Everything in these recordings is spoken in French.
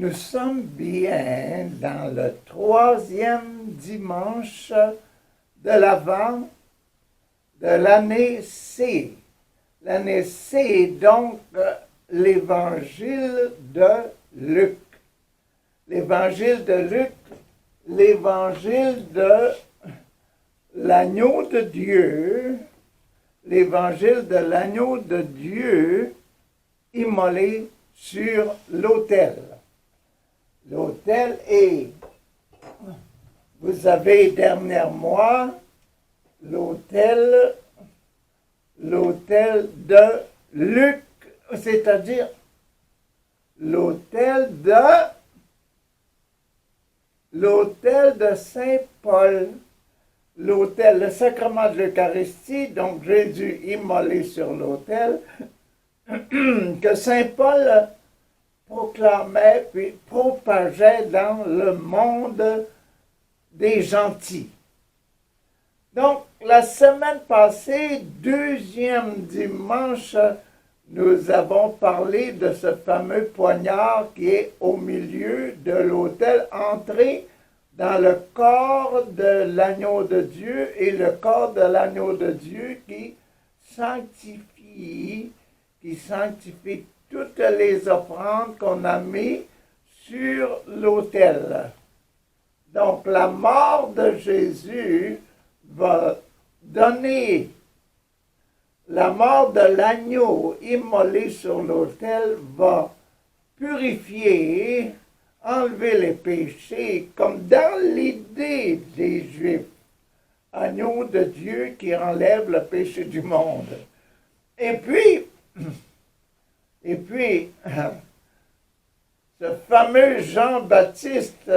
Nous sommes bien dans le troisième dimanche de l'Avent de l'année C. L'année C est donc l'évangile de Luc. L'évangile de Luc, l'évangile de l'agneau de Dieu, l'évangile de l'agneau de Dieu immolé sur l'autel. L'autel est, vous avez derrière moi, l'autel de Luc, c'est-à-dire l'autel de Saint-Paul, l'autel, le sacrement de l'Eucharistie, donc Jésus immolé sur l'autel, que Saint-Paul proclamait puis propageait dans le monde des gentils. Donc, la semaine passée, deuxième dimanche, nous avons parlé de ce fameux poignard qui est au milieu de l'autel, entré dans le corps de l'agneau de Dieu et le corps de l'agneau de Dieu qui sanctifie toutes les offrandes qu'on a mises sur l'autel. Donc, la mort de Jésus va donner, la mort de l'agneau immolé sur l'autel va purifier, enlever les péchés, comme dans l'idée des Juifs. Agneau de Dieu qui enlève le péché du monde. Et puis, ce fameux Jean-Baptiste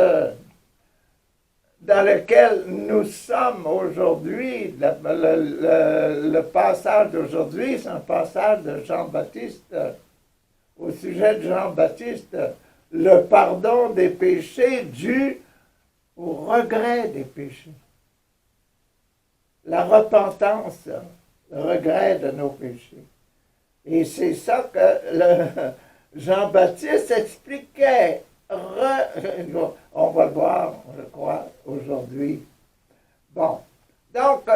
dans lequel nous sommes aujourd'hui, le passage d'aujourd'hui, c'est un passage de Jean-Baptiste, au sujet de Jean-Baptiste, le pardon des péchés dû au regret des péchés. La repentance, le regret de nos péchés. Et c'est ça que Jean-Baptiste expliquait. On va le voir, je crois, aujourd'hui. Bon, donc,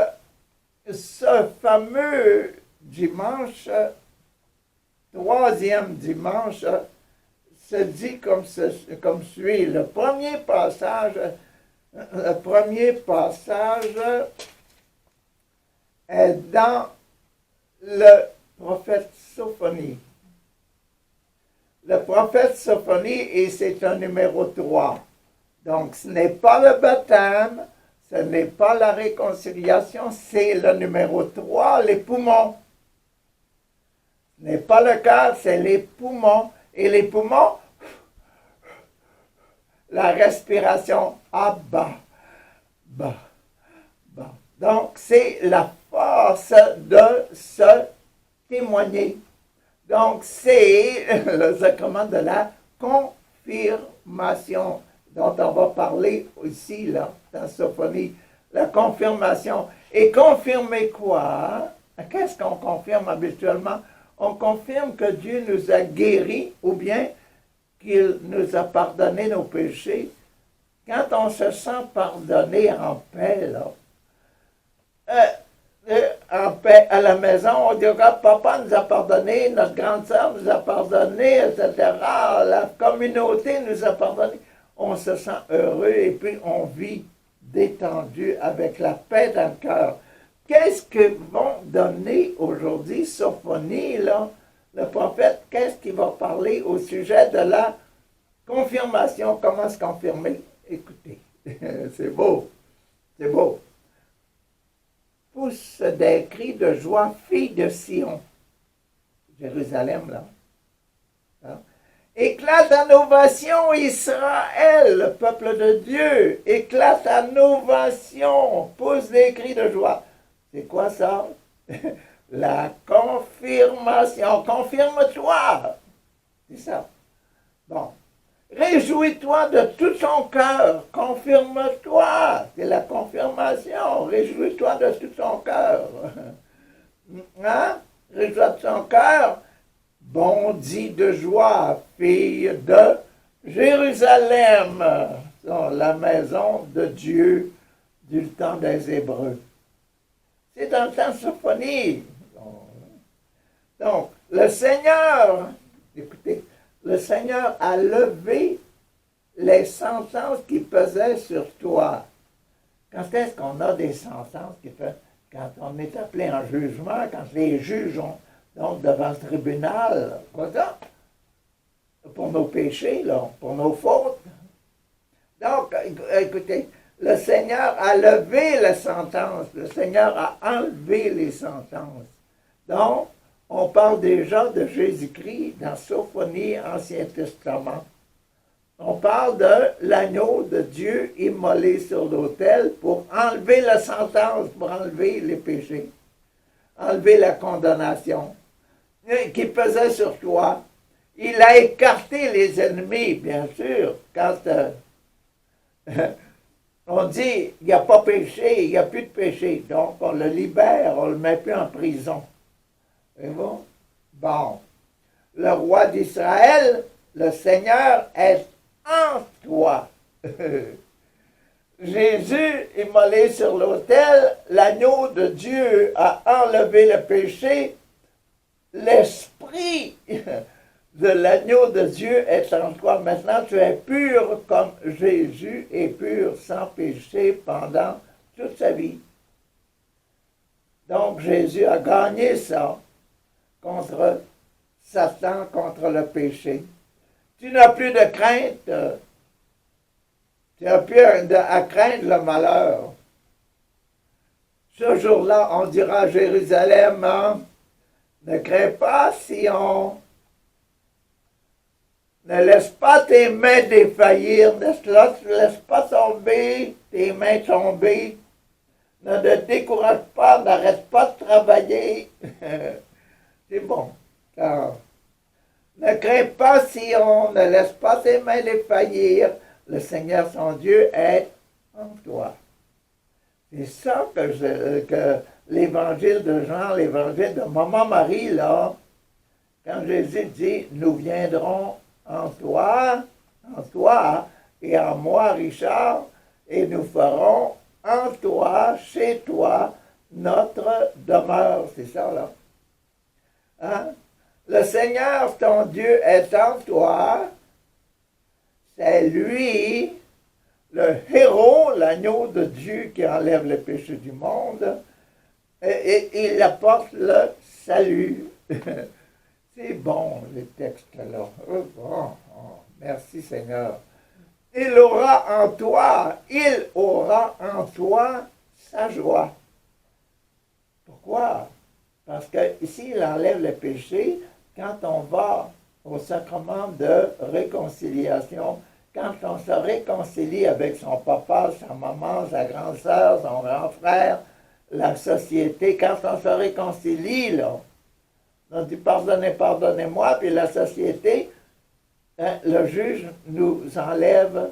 ce fameux dimanche, troisième dimanche, se dit comme suit. Le premier passage est dans le prophète Sophonie. Le prophète Sophonie, et c'est un numéro 3. Donc, ce n'est pas le baptême, ce n'est pas la réconciliation, c'est le numéro 3, les poumons. Ce n'est pas le cœur, c'est les poumons. Et les poumons, la respiration, bas. Donc, c'est la force de se témoigner. Donc, c'est le sacrement de la confirmation dont on va parler ici, là, dans Sophonie. La confirmation. Et confirmer quoi? Qu'est-ce qu'on confirme habituellement? On confirme que Dieu nous a guéris ou bien qu'il nous a pardonné nos péchés. Quand on se sent pardonné en paix, là, en paix à la maison, on dit que papa nous a pardonné, notre grande sœur nous a pardonné, etc. La communauté nous a pardonné. On se sent heureux et puis on vit détendu avec la paix dans le cœur. Qu'est-ce que vont donner aujourd'hui Sophonie, là, le prophète, qu'est-ce qu'il va parler au sujet de la confirmation? Comment se confirmer? Écoutez, c'est beau, c'est beau. Pousse des cris de joie, fille de Sion. Jérusalem, là. Hein? Éclate en ovation, Israël, le peuple de Dieu. Éclate en ovation, pousse des cris de joie. C'est quoi ça? La confirmation. Confirme-toi. C'est ça. Bon. Réjouis-toi de tout ton cœur. Confirme-toi. C'est la confirmation. Réjouis-toi de tout ton cœur. Hein? Réjouis-toi de ton cœur. Bondis de joie, fille de Jérusalem, la maison de Dieu du temps des Hébreux. C'est dans le temps de Sophonie. Donc, le Seigneur, écoutez, le Seigneur a levé les sentences qui pesaient sur toi. Quand est-ce qu'on a des sentences qui peuvent, quand on est appelé en jugement, quand les juges ont, donc devant le tribunal, voilà, pour nos péchés, là, pour nos fautes. Donc, écoutez, le Seigneur a levé la sentence, le Seigneur a enlevé les sentences. Donc, on parle déjà de Jésus-Christ dans Sophonie, Ancien Testament. On parle de l'agneau de Dieu immolé sur l'autel pour enlever la sentence, pour enlever les péchés, enlever la condamnation qui pesait sur toi. Il a écarté les ennemis, bien sûr, quand on dit il n'y a pas péché, il n'y a plus de péché. Donc, on le libère, on ne le met plus en prison. C'est bon? Bon. Le roi d'Israël, le Seigneur, est en toi. Jésus, immolé sur l'autel, l'agneau de Dieu a enlevé le péché. L'esprit de l'agneau de Dieu est en toi. Maintenant, tu es pur comme Jésus est pur, sans péché pendant toute sa vie. Donc, Jésus a gagné ça contre Satan, contre le péché. Tu n'as plus de crainte. Tu n'as plus à craindre le malheur. Ce jour-là, on dira à Jérusalem, hein, ne crains pas, Sion. Ne laisse pas tes mains défaillir, ne laisse pas tomber tes mains tomber. Ne te décourage pas, n'arrête pas de travailler. C'est bon. Alors, ne crains pas, Sion, ne laisse pas tes mains défaillir. Le Seigneur, son Dieu, est en toi. C'est ça que l'évangile de Jean, l'évangile de Maman Marie, là, quand Jésus dit, nous viendrons en toi et en moi, Richard, et nous ferons en toi, chez toi, notre demeure. C'est ça, là. Hein? Le Seigneur, ton Dieu, est en toi. C'est lui, le héros, l'agneau de Dieu qui enlève le péché du monde. Et il apporte le salut. C'est bon, les textes-là. Oh, merci Seigneur. Il aura en toi sa joie. Pourquoi? Parce que ici, il enlève le péché quand on va au sacrement de réconciliation, quand on se réconcilie avec son papa, sa maman, sa grande sœur, son grand frère, la société, quand on se réconcilie, là, on dit pardonnez, pardonnez-moi, puis la société, hein, le juge nous enlève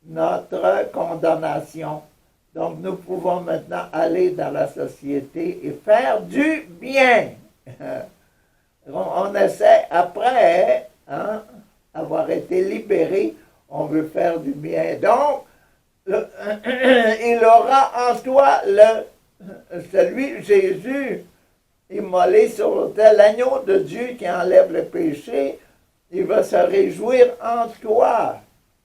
notre condamnation. Donc nous pouvons maintenant aller dans la société et faire du bien. On essaie, après avoir été libéré, on veut faire du bien. Donc, il aura en toi celui, Jésus, immolé sur l'autel, l'agneau de Dieu qui enlève le péché, il va se réjouir en toi,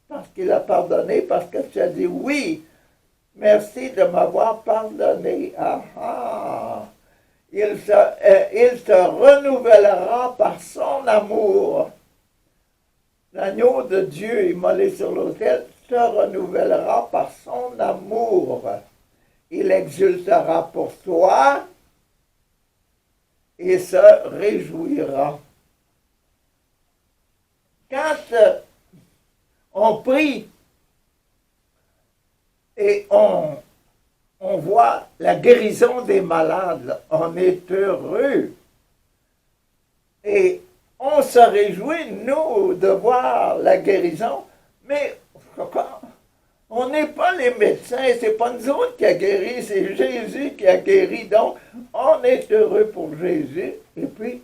parce qu'il a pardonné, parce que tu as dit oui, merci de m'avoir pardonné. Il se renouvellera par son amour. L'agneau de Dieu immolé sur l'autel se renouvellera par son amour. Il exultera pour toi et se réjouira. Quand on prie et on voit la guérison des malades, on est heureux. Et on se réjouit, nous, de voir la guérison, mais on n'est pas les médecins, c'est pas nous autres qui a guéri, c'est Jésus qui a guéri. Donc, on est heureux pour Jésus. Et puis,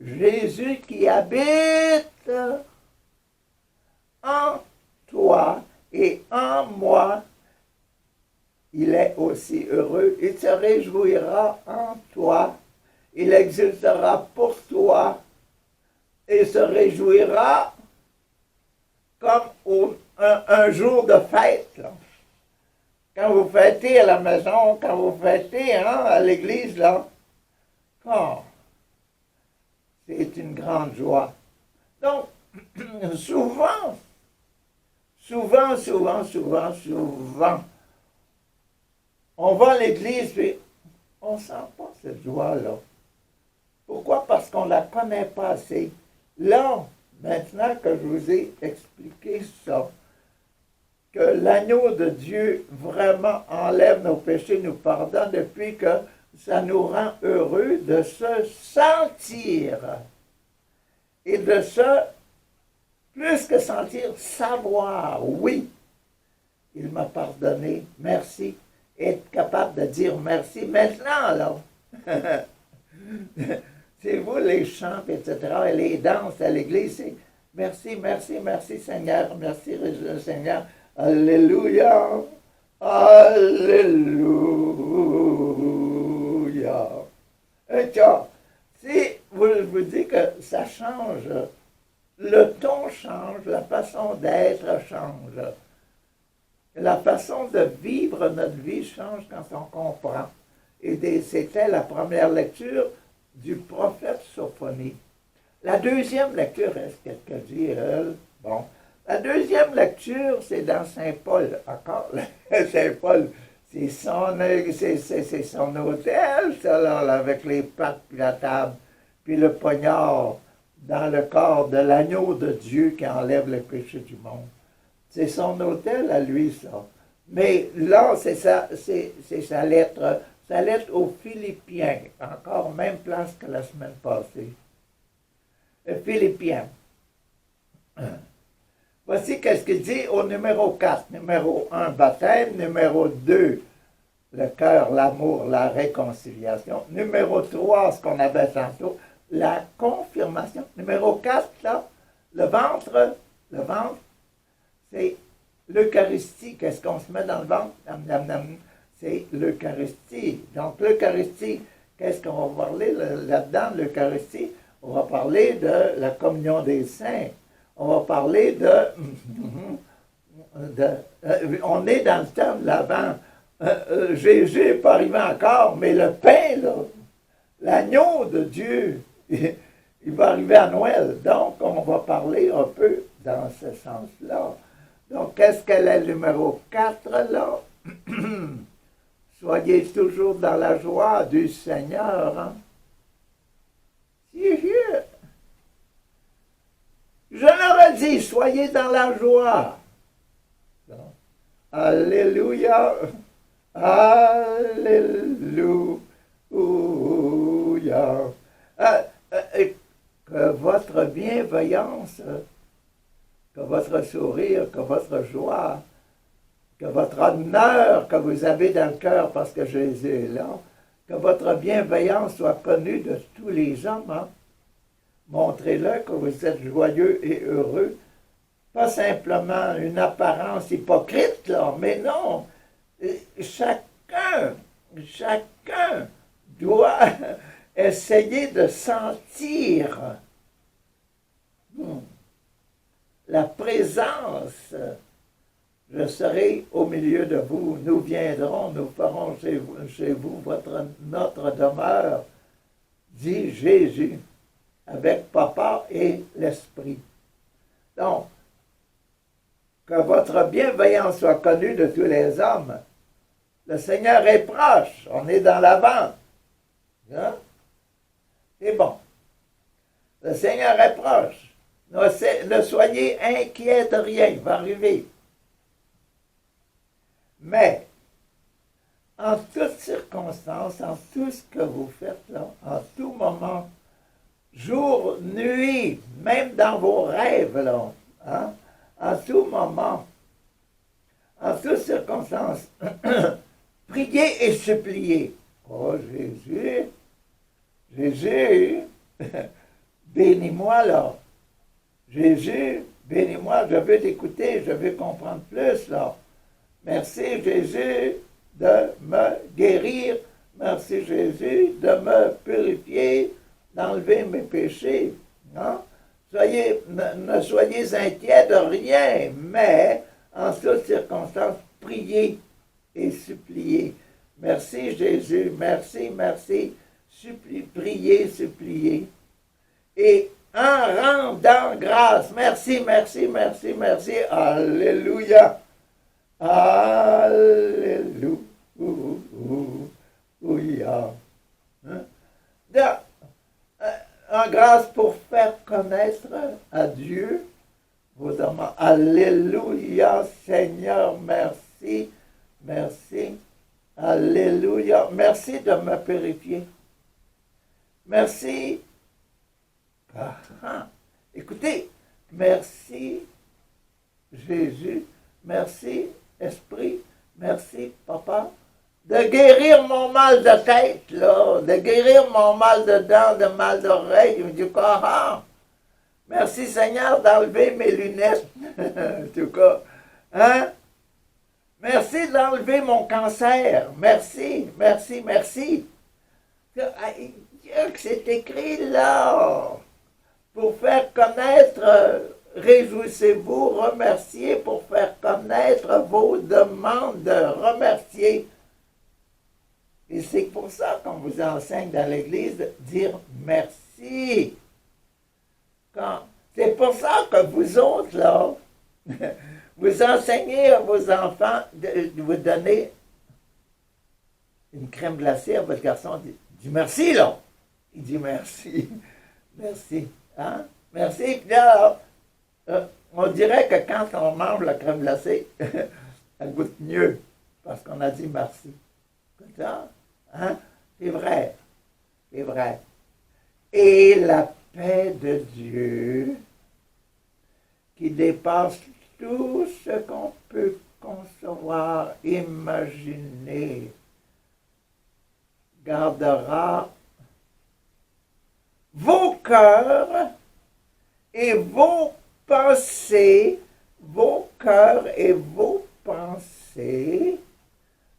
Jésus qui habite en toi et en moi, il est aussi heureux. Il se réjouira en toi. Il exultera pour toi et se réjouira comme un jour de fête. Là. Quand vous fêtez à la maison, quand vous fêtez à l'église, là, oh, c'est une grande joie. Donc, souvent, on va à l'église et on ne sent pas cette joie-là. Pourquoi? Parce qu'on ne la connaît pas assez. Là, maintenant que je vous ai expliqué ça, que l'agneau de Dieu vraiment enlève nos péchés, nous pardonne, et puis que ça nous rend heureux de se sentir et de se, plus que sentir, savoir, oui, il m'a pardonné, merci, être capable de dire merci maintenant, là. C'est vous les chants, etc., et les danses à l'église, c'est merci, merci, merci Seigneur, merci Seigneur, alléluia, alléluia. Et tiens, si je vous dis que ça change, le ton change, la façon d'être change, la façon de vivre notre vie change quand on comprend. Et c'était la première lecture du prophète Sophonie. La deuxième lecture, est-ce qu'elle dit, elle? Bon. La deuxième lecture, c'est dans Saint Paul. Encore, Saint Paul, c'est son hôtel, ça, là, avec les pattes, puis la table, puis le poignard dans le corps de l'agneau de Dieu qui enlève le péché du monde. C'est son hôtel à lui, ça. Mais là, c'est sa lettre aux Philippiens, encore même place que la semaine passée. Philippiens. Voici qu'est-ce qu'il dit au numéro 4. Numéro 1, baptême. Numéro 2, le cœur, l'amour, la réconciliation. Numéro 3, ce qu'on avait tantôt, la confirmation. Numéro 4, là, le ventre, c'est l'Eucharistie. Qu'est-ce qu'on se met dans le ventre? C'est l'Eucharistie. Donc, l'Eucharistie, qu'est-ce qu'on va parler là-dedans, l'Eucharistie? On va parler de la communion des saints. On va parler on est dans le temps de l'Avent. Jésus n'est pas arrivé encore, mais le pain, là, l'agneau de Dieu, il va arriver à Noël. Donc, on va parler un peu dans ce sens-là. Donc, qu'est-ce qu'elle est le numéro 4, là? Soyez toujours dans la joie du Seigneur. Hein? Je leur ai dit, soyez dans la joie. Alléluia. Alléluia. Que votre bienveillance, que votre sourire, que votre joie, que votre honneur que vous avez dans le cœur parce que Jésus est là, que votre bienveillance soit connue de tous les hommes. Hein? Montrez-le que vous êtes joyeux et heureux. Pas simplement une apparence hypocrite, là, mais non. Chacun doit essayer de sentir la présence. Je serai au milieu de vous, nous viendrons, nous ferons chez vous notre demeure, dit Jésus, avec Papa et l'Esprit. Donc, que votre bienveillance soit connue de tous les hommes. Le Seigneur est proche, on est dans l'avant. Hein? C'est bon. Le Seigneur est proche. Ne soyez inquiets de rien, il va arriver. Mais, en toutes circonstances, en tout ce que vous faites là, en tout moment, jour, nuit, même dans vos rêves, là, hein, en tout moment, en toutes circonstances, priez et suppliez. Oh Jésus, bénis-moi là. Jésus, bénis-moi, je veux t'écouter, je veux comprendre plus, là. Merci Jésus de me guérir. Merci Jésus de me purifier, d'enlever mes péchés. Non? Ne soyez inquiets de rien, mais en toutes circonstances, priez et suppliez. Merci Jésus, merci, merci. Priez, suppliez. Et en rendant grâce, merci, merci, merci, merci. Alléluia. Alléluia. Hein? En grâce pour faire connaître à Dieu vos demandes. Alléluia, Seigneur, merci, merci. Alléluia, merci de me purifier. Merci. Écoutez, merci Jésus, merci Esprit, merci Papa, de guérir mon mal de tête, là, de guérir mon mal de dents, de mal d'oreille, du corps. Merci Seigneur d'enlever mes lunettes, en tout cas. Hein? Merci d'enlever mon cancer. Merci, merci, merci. C'est écrit là. Pour faire connaître, réjouissez-vous, remerciez pour faire connaître vos demandes, remerciez. Et c'est pour ça qu'on vous enseigne dans l'Église de dire merci. C'est pour ça que vous autres, là, vous enseignez à vos enfants de vous donner une crème glacée à votre garçon. Dit merci, là. Il dit merci. Merci. Hein? Merci. Puis là, on dirait que quand on mange la crème glacée, elle goûte mieux parce qu'on a dit merci. Comme ça, hein? C'est vrai. C'est vrai. Et la paix de Dieu, qui dépasse tout ce qu'on peut concevoir, imaginer, gardera vos cœurs et vos pensées, vos cœurs et vos pensées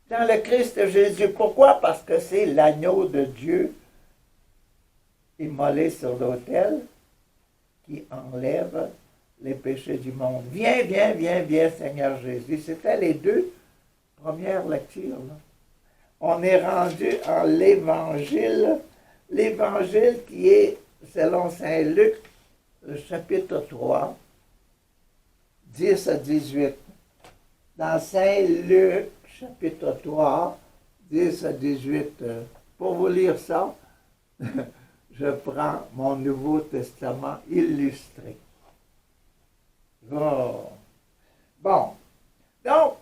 dans le Christ Jésus. Pourquoi? Parce que c'est l'agneau de Dieu immolé sur l'autel qui enlève les péchés du monde. Viens, viens, viens, viens, Seigneur Jésus. C'était les deux premières lectures, là. On est rendu en l'Évangile, l'Évangile qui est, selon saint Luc, le chapitre 3, 10 à 18. Dans saint Luc, chapitre 3, 10 à 18, pour vous lire ça, je prends mon Nouveau Testament illustré. Oh. Bon, donc,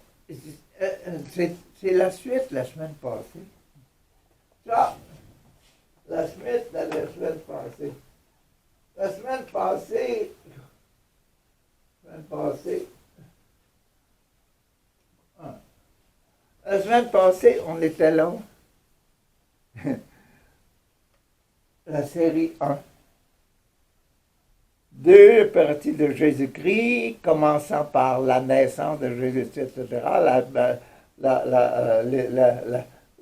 c'est la suite la semaine passée. Ça, la suite de la semaine passée. La semaine passée, on était là. La série 1. Deux parties de Jésus-Christ, commençant par la naissance de Jésus-Christ, etc.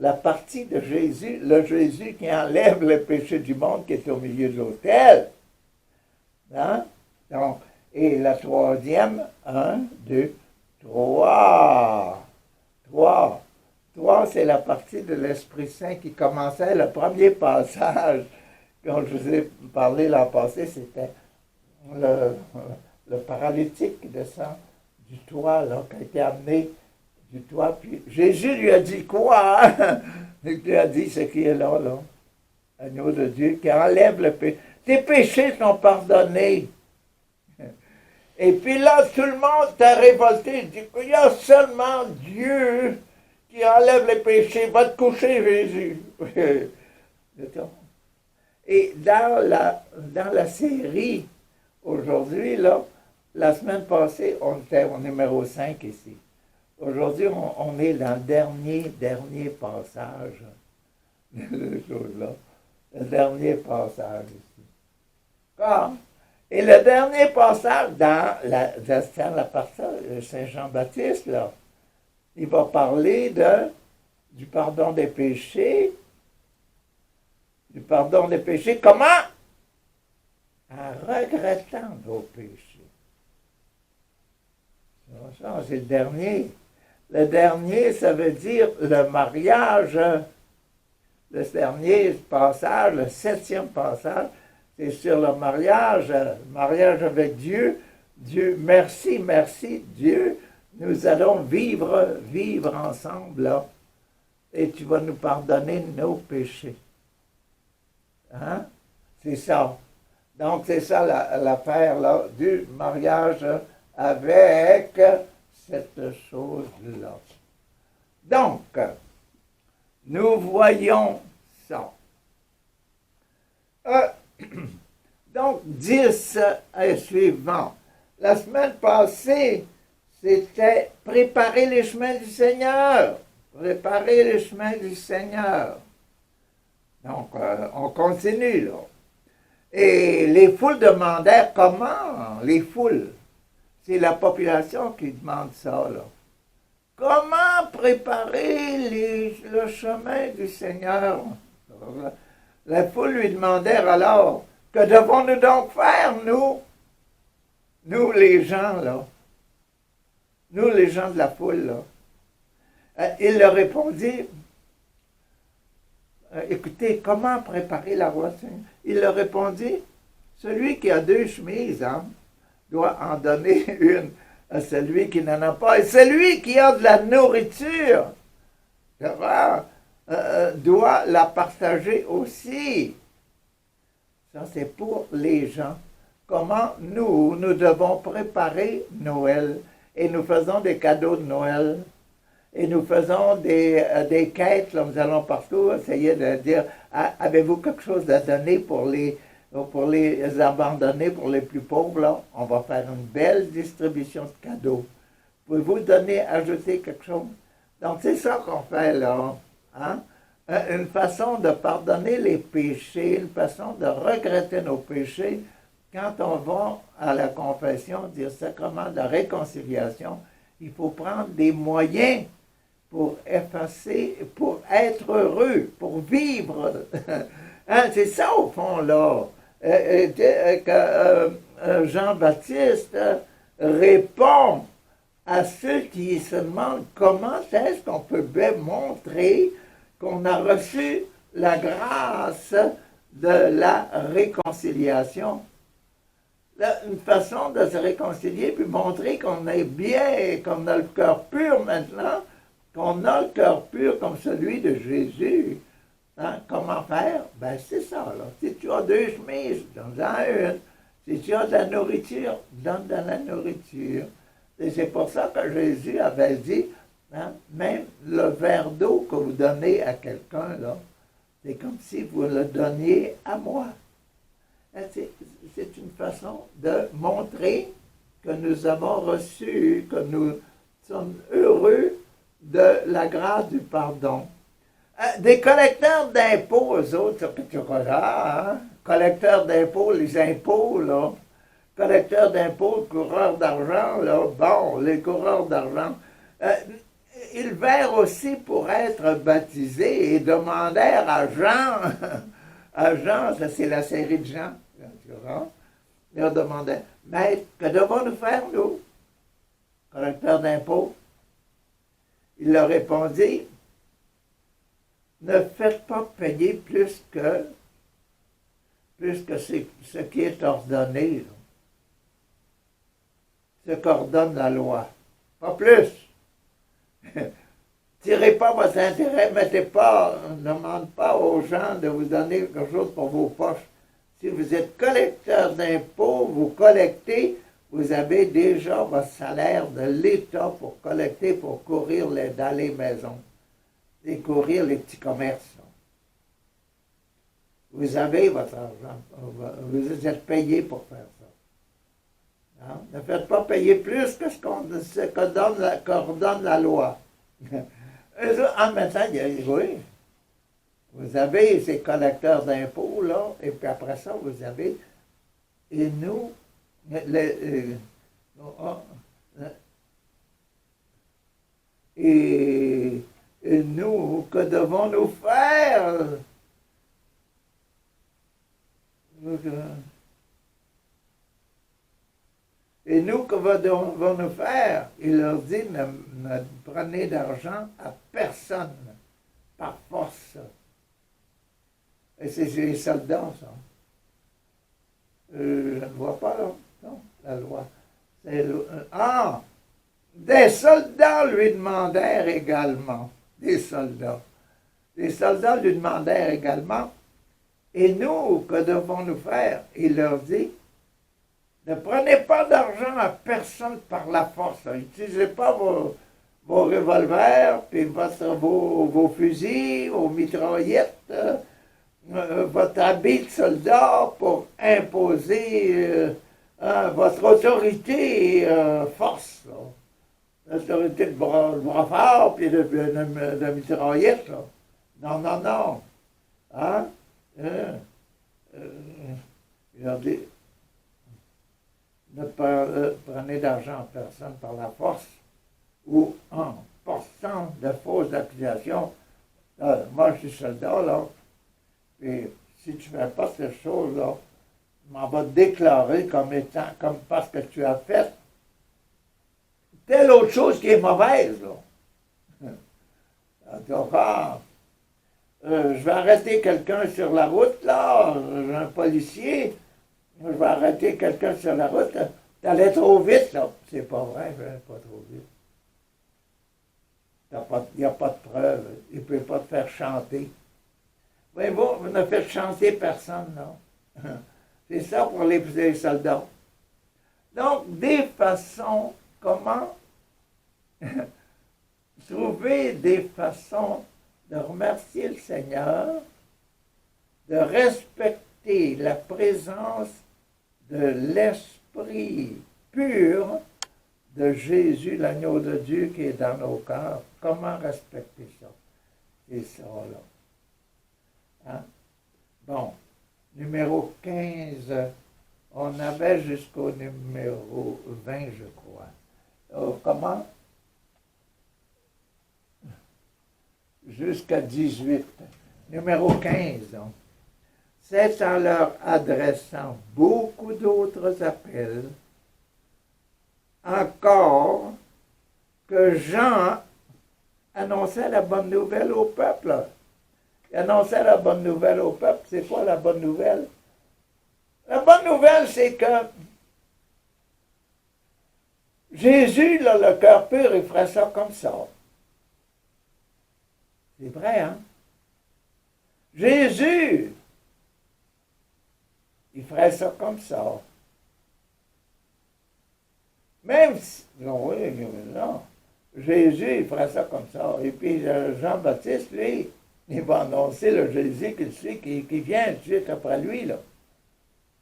La partie de Jésus, le Jésus qui enlève le péché du monde qui est au milieu de l'autel. Hein? Donc, et la troisième, 1, 2, 3. 3, c'est la partie de l'Esprit Saint qui commençait le premier passage. Quand je vous ai parlé l'an passé, c'était le paralytique qui descend du toit, là, qui a été amené du toit. Puis Jésus lui a dit quoi? Il lui a dit ce qui est là, agneau de Dieu, qui enlève le péché. Tes péchés sont pardonnés. Et puis là, tout le monde t'a révolté. Il dit, il y a seulement Dieu qui enlève les péchés. Va te coucher, Jésus. Et dans la série, aujourd'hui, là, la semaine passée, on était au numéro 5 ici. Aujourd'hui, on est dans le dernier passage de choses là. Le dernier passage ici. Car Et le dernier passage dans la partie de Saint Jean-Baptiste, là, il va parler du pardon des péchés. Du pardon des péchés. Comment? En regrettant vos péchés. Ça, c'est le dernier. Le dernier, ça veut dire le mariage. Le dernier passage, le 7e passage, c'est sur le mariage avec Dieu. Dieu, merci, merci, Dieu. Nous allons vivre ensemble, là. Et tu vas nous pardonner nos péchés. Hein? C'est ça. Donc, c'est ça l'affaire, là, du mariage avec cette chose-là. Donc, nous voyons ça. Donc, 10 et suivant. La semaine passée, c'était préparer les chemins du Seigneur. Préparer les chemins du Seigneur. Donc, on continue, là. Et les foules demandèrent comment? Les foules. C'est la population qui demande ça, là. Comment préparer le chemin du Seigneur? La foule lui demandèrent alors, que devons-nous donc faire, nous? Nous, les gens, là. Nous, les gens de la foule, là. Il leur répondit, écoutez, comment préparer la voie? Il leur répondit, celui qui a 2 chemises, hein, doit en donner une à celui qui n'en a pas. Et celui qui a de la nourriture doit la partager aussi. Ça, c'est pour les gens. Comment nous devons préparer Noël. Et nous faisons des cadeaux de Noël. Et nous faisons des quêtes. Là, nous allons partout essayer de dire, avez-vous quelque chose à donner pour les abandonnés, pour les plus pauvres, là? On va faire une belle distribution de cadeaux. Pouvez-vous ajouter quelque chose? Donc, c'est ça qu'on fait, là. Hein? Une façon de pardonner les péchés, une façon de regretter nos péchés. Quand on va à la confession, dire sacrement de la réconciliation, il faut prendre des moyens pour effacer, pour être heureux, pour vivre. Hein? C'est ça, au fond, là. Jean-Baptiste répond à ceux qui se demandent comment est-ce qu'on peut montrer qu'on a reçu la grâce de la réconciliation. Une façon de se réconcilier, puis montrer qu'on est bien, qu'on a le cœur pur maintenant, qu'on a le cœur pur comme celui de Jésus. Hein? Comment faire? Ben, c'est ça, là. Si tu as 2 chemises, donne-en une. Si tu as de la nourriture, donne de la nourriture. Et c'est pour ça que Jésus avait dit, hein, même le verre d'eau que vous donnez à quelqu'un, là, c'est comme si vous le donniez à moi. C'est une façon de montrer que nous avons reçu, que nous sommes heureux de la grâce du pardon. Des collecteurs d'impôts, eux autres, hein? Collecteurs d'impôts, les impôts, là. Collecteurs d'impôts, coureurs d'argent, là. Bon, les coureurs d'argent. Ils vinrent aussi pour être baptisés et demandèrent à Jean, à Jean, ça c'est la série de Jean, ils leur demandaient, Maître, que devons-nous faire, nous, collecteurs d'impôts? Il leur répondit, ne faites pas payer plus que ce qui est ordonné, ce qu'ordonne la loi. Pas plus. Tirez pas votre intérêt, ne demandez pas aux gens de vous donner quelque chose pour vos poches. Si vous êtes collecteur d'impôts, vous collectez, vous avez déjà votre salaire de l'État pour collecter, pour courir dans les maisons et courir les petits commerces. Vous avez votre argent, vous êtes payé pour faire ça. Hein? Ne faites pas payer plus que ce qu'ordonne la loi. En même temps, oui, vous avez ces collecteurs d'impôts, là, et puis après ça, vous avez Et nous, oh, et nous, que devons-nous faire? Et nous, que devons-nous faire? Il leur dit, ne prenez d'argent à personne, par force. Et c'est les soldats, ça. Je ne vois pas, là, non, la loi. Ah! Des soldats lui demandèrent également. Des soldats. Les soldats lui demandèrent également, et nous, que devons-nous faire? Il leur dit, ne prenez pas d'argent à personne par la force. N'utilisez pas vos revolvers, puis vos fusils, vos mitraillettes, votre habit de soldat pour imposer votre autorité force. L'autorité de bras fort, puis de mitraillette. Là. Non, non, non. Hein? Il leur dit, ne prenez d'argent à personne par la force ou en portant de fausses accusations. Moi, je suis soldat, là, et si tu ne fais pas ces choses-là, on va te déclarer comme étant, comme parce que tu as fait telle autre chose qui est mauvaise, là. Donc, je vais arrêter quelqu'un sur la route, là, un policier, je vais arrêter quelqu'un sur la route, t'allais trop vite, là. C'est pas vrai, je vais pas trop vite. Il n'y a pas de preuve, il ne peut pas te faire chanter. Mais vous ne faites chanter personne, non. C'est ça pour les soldats. Donc, des façons, comment trouver des façons de remercier le Seigneur, de respecter la présence de l'Esprit pur de Jésus, l'agneau de Dieu qui est dans nos cœurs. Comment respecter ça? C'est ça, là. Hein? Bon, numéro 15, on avait jusqu'au numéro 20, je crois. Comment? Jusqu'à 18. Numéro 15, donc. C'est en leur adressant beaucoup d'autres appels, encore que Jean annonçait la bonne nouvelle au peuple. Il annonçait la bonne nouvelle au peuple. C'est quoi la bonne nouvelle? La bonne nouvelle, c'est que Jésus, là, le cœur pur, il ferait ça comme ça. C'est vrai, hein? Jésus, il ferait ça comme ça. Même si, non, oui, non. Jésus, il ferait ça comme ça. Et puis Jean-Baptiste, lui, il va annoncer le Jésus qui vient tout de suite après lui, là.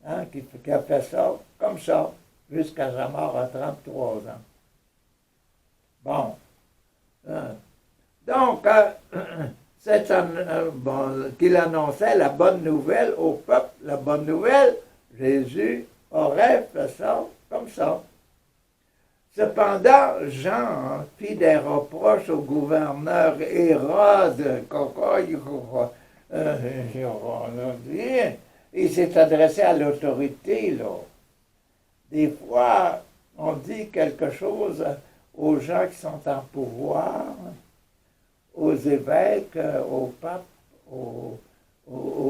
Hein, qui a fait ça comme ça, jusqu'à sa mort à 33 ans. Bon. Hein. Donc, qu'il annonçait la bonne nouvelle au peuple, la bonne nouvelle, Jésus aurait fait ça comme ça. Cependant, Jean fit des reproches au gouverneur Hérode. Il s'est adressé à l'autorité, là. Des fois, on dit quelque chose aux gens qui sont en pouvoir, aux évêques, au pape, aux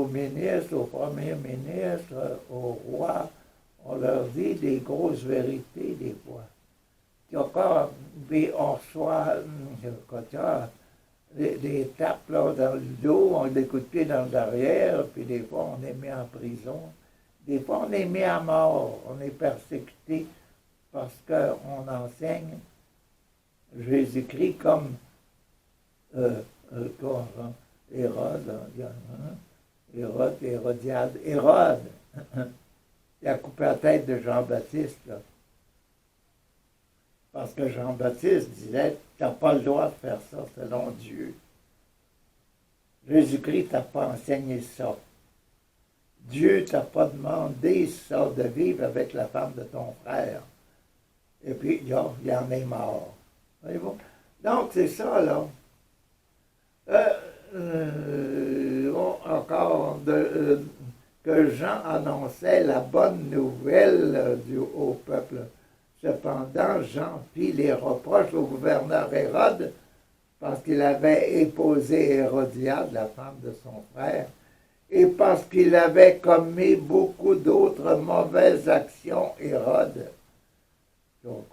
ministres, au premier ministre, au roi. On leur dit des grosses vérités, des fois. On reçoit des tapes là, dans le dos, on des coups de pied dans le derrière, puis des fois on est mis en prison. Des fois on est mis à mort, on est persécuté parce qu'on enseigne Jésus-Christ comme Hérode, Hérodiade, Hérode, il a coupé la tête de Jean-Baptiste, là. Parce que Jean-Baptiste disait, tu n'as pas le droit de faire ça selon Dieu. Jésus-Christ t'a pas enseigné ça. Dieu t'a pas demandé ça de vivre avec la femme de ton frère. Et puis, il en est mort. Voyez-vous? Donc, c'est ça, là. Encore que Jean annonçait la bonne nouvelle au peuple. Cependant, Jean fit les reproches au gouverneur Hérode parce qu'il avait épousé Hérodiade, la femme de son frère, et parce qu'il avait commis beaucoup d'autres mauvaises actions, Hérode. Donc,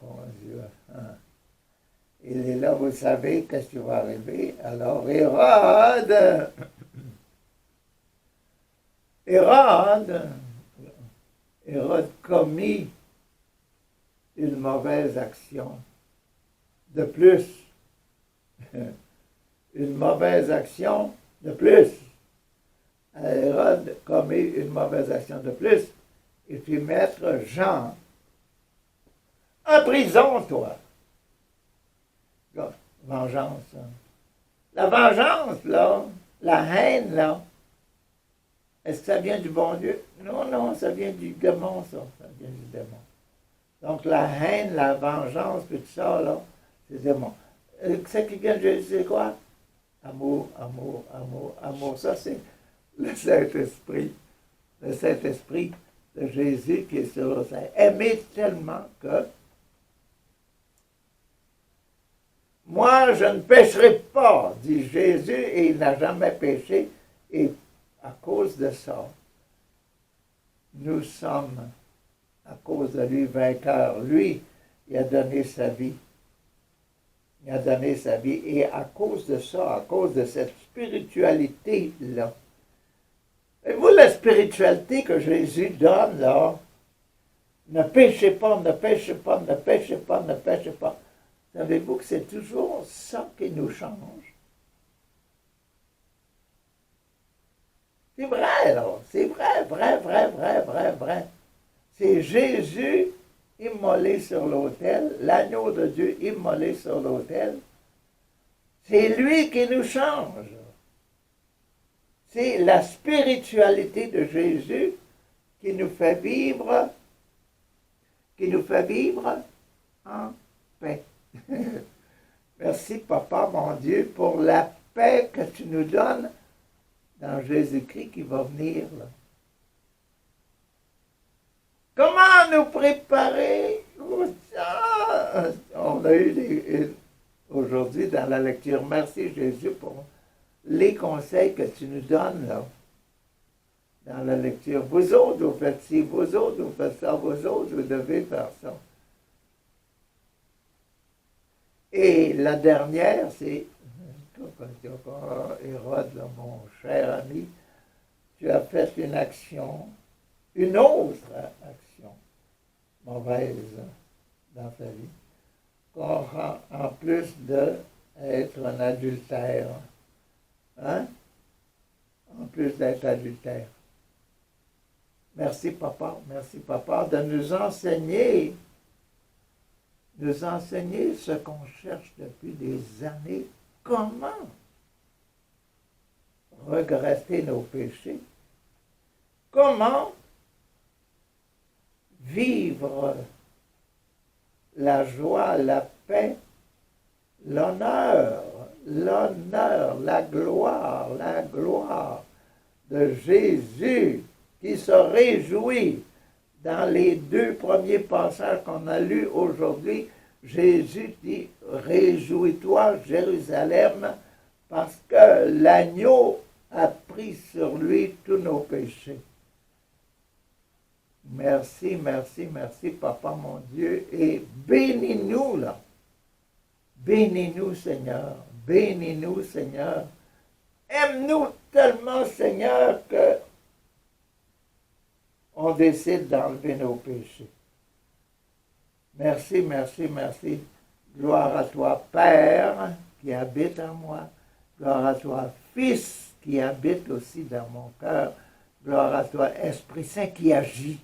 il est là, vous savez, qu'est-ce qui va arriver. Alors, Hérode commis une mauvaise action. De plus, une mauvaise action de plus. Hérode commet une mauvaise action de plus. Il fit mettre Jean en prison, toi. Vengeance. La vengeance, là, la haine, là, est-ce que ça vient du bon Dieu? Non, non, ça vient du démon, ça. Ça vient du démon. Donc, la haine, la vengeance, puis tout ça, là, c'est démon. C'est qui vient de Jésus, c'est quoi? Amour, amour, amour, amour. Ça, c'est le Saint-Esprit. Le Saint-Esprit de Jésus qui est sur le sein. Aimer tellement que moi, je ne pécherai pas, dit Jésus, et il n'a jamais péché. Et à cause de ça, nous sommes, à cause de lui, vainqueurs. Lui, il a donné sa vie. Il a donné sa vie. Et à cause de ça, à cause de cette spiritualité-là, et vous, la spiritualité que Jésus donne, là, ne péchez pas, ne péchez pas, ne péchez pas, ne péchez pas. Savez-vous que c'est toujours ça qui nous change? C'est vrai, là. C'est vrai, vrai, vrai, vrai, vrai, vrai. C'est Jésus immolé sur l'autel, l'agneau de Dieu immolé sur l'autel. C'est lui qui nous change. C'est la spiritualité de Jésus qui nous fait vivre en paix. Merci, Papa, mon Dieu, pour la paix que tu nous donnes dans Jésus-Christ qui va venir. Là. Comment nous préparer? On a eu aujourd'hui dans la lecture. Merci, Jésus, pour les conseils que tu nous donnes là, dans la lecture. Vous autres, vous faites ci, vous autres, vous faites ça, vous autres, vous devez faire ça. Et la dernière, c'est, Hérode, là, mon cher ami, tu as fait une action, une autre action mauvaise dans ta vie, en plus d'être un adultère. Hein? En plus d'être adultère. Merci, Papa, de nous enseigner ce qu'on cherche depuis des années. Comment regretter nos péchés? Comment vivre la joie, la paix, l'honneur, la gloire de Jésus qui se réjouit dans les 2 premiers passages qu'on a lus aujourd'hui. Jésus dit, réjouis-toi, Jérusalem, parce que l'agneau a pris sur lui tous nos péchés. Merci, merci, merci, Papa mon Dieu, et bénis-nous là. Bénis-nous, Seigneur. Bénis-nous, Seigneur. Aime-nous tellement, Seigneur, que on décide d'enlever nos péchés. Merci, merci, merci. Gloire à toi, Père, qui habite en moi. Gloire à toi, Fils, qui habite aussi dans mon cœur. Gloire à toi, Esprit Saint, qui agit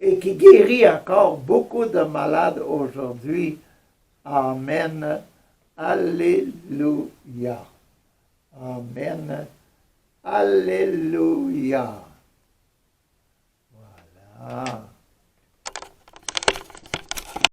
et qui guérit encore beaucoup de malades aujourd'hui. Amen. Alléluia. Amen. Alléluia.